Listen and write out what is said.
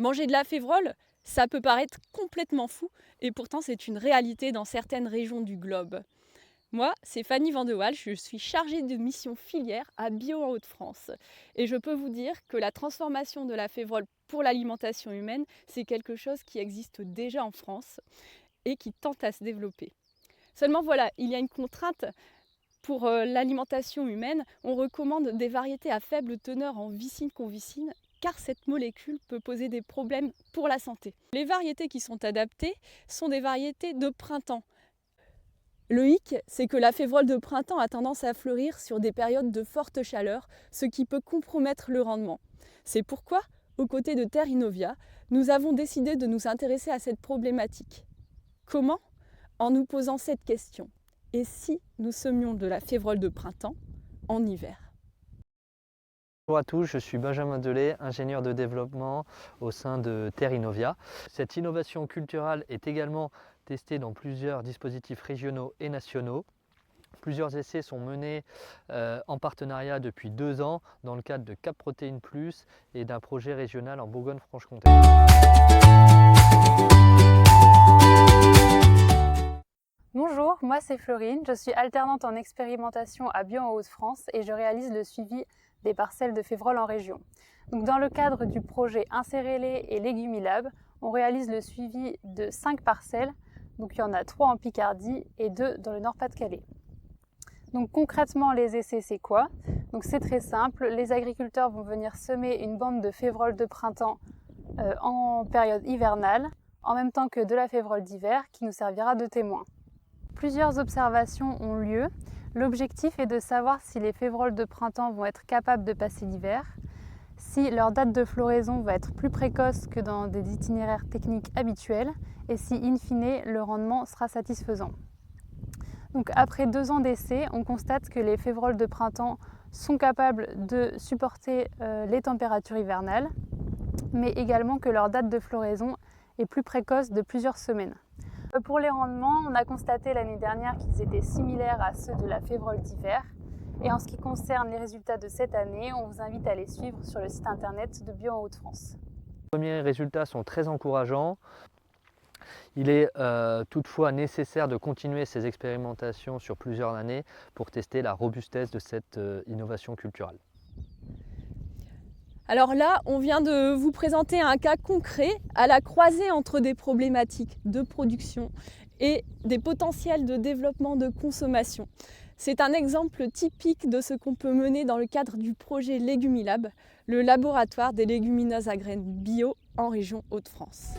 Manger de la févrole, ça peut paraître complètement fou, et pourtant c'est une réalité dans certaines régions du globe. Moi, c'est Fanny Van de Waal, je suis chargée de mission filière à Bio en Hauts-de-France. Et je peux vous dire que la transformation de la févrole pour l'alimentation humaine, c'est quelque chose qui existe déjà en France et qui tente à se développer. Seulement voilà, il y a une contrainte. Pour l'alimentation humaine, on recommande des variétés à faible teneur en vicine-convicine car cette molécule peut poser des problèmes pour la santé. Les variétés qui sont adaptées sont des variétés de printemps. Le hic, c'est que la févrole de printemps a tendance à fleurir sur des périodes de forte chaleur, ce qui peut compromettre le rendement. C'est pourquoi, aux côtés de Terre Innovia, nous avons décidé de nous intéresser à cette problématique. Comment ? En nous posant cette question. Et si nous semions de la févrole de printemps en hiver? Bonjour à tous, je suis Benjamin Delay, ingénieur de développement au sein de Terre Innovia. Cette innovation culturale est également testée dans plusieurs dispositifs régionaux et nationaux. Plusieurs essais sont menés en partenariat depuis 2 ans dans le cadre de Cap Protéines Plus et d'un projet régional en Bourgogne-Franche-Comté. Bonjour, moi c'est Florine, je suis alternante en expérimentation à Bio en Hauts-de-France et je réalise le suivi des parcelles de févrole en région. Donc dans le cadre du projet Insérez-les et Légumilab, on réalise le suivi de 5 parcelles, donc il y en a 3 en Picardie et 2 dans le Nord-Pas-de-Calais. Donc concrètement les essais c'est quoi? Donc c'est très simple, les agriculteurs vont venir semer une bande de févrole de printemps en période hivernale, en même temps que de la févrole d'hiver qui nous servira de témoin. Plusieurs observations ont lieu. L'objectif est de savoir si les févroles de printemps vont être capables de passer l'hiver, si leur date de floraison va être plus précoce que dans des itinéraires techniques habituels et si, in fine, le rendement sera satisfaisant. Donc, après 2 ans d'essai, on constate que les févroles de printemps sont capables de supporter les températures hivernales, mais également que leur date de floraison est plus précoce de plusieurs semaines. Pour les rendements, on a constaté l'année dernière qu'ils étaient similaires à ceux de la févrole d'hiver. Et en ce qui concerne les résultats de cette année, on vous invite à les suivre sur le site internet de Bio en Hauts-de-France. Les premiers résultats sont très encourageants. Il est toutefois nécessaire de continuer ces expérimentations sur plusieurs années pour tester la robustesse de cette innovation culturelle. Alors là, on vient de vous présenter un cas concret à la croisée entre des problématiques de production et des potentiels de développement de consommation. C'est un exemple typique de ce qu'on peut mener dans le cadre du projet Légumilab, le laboratoire des légumineuses à graines bio en région Hauts-de-France.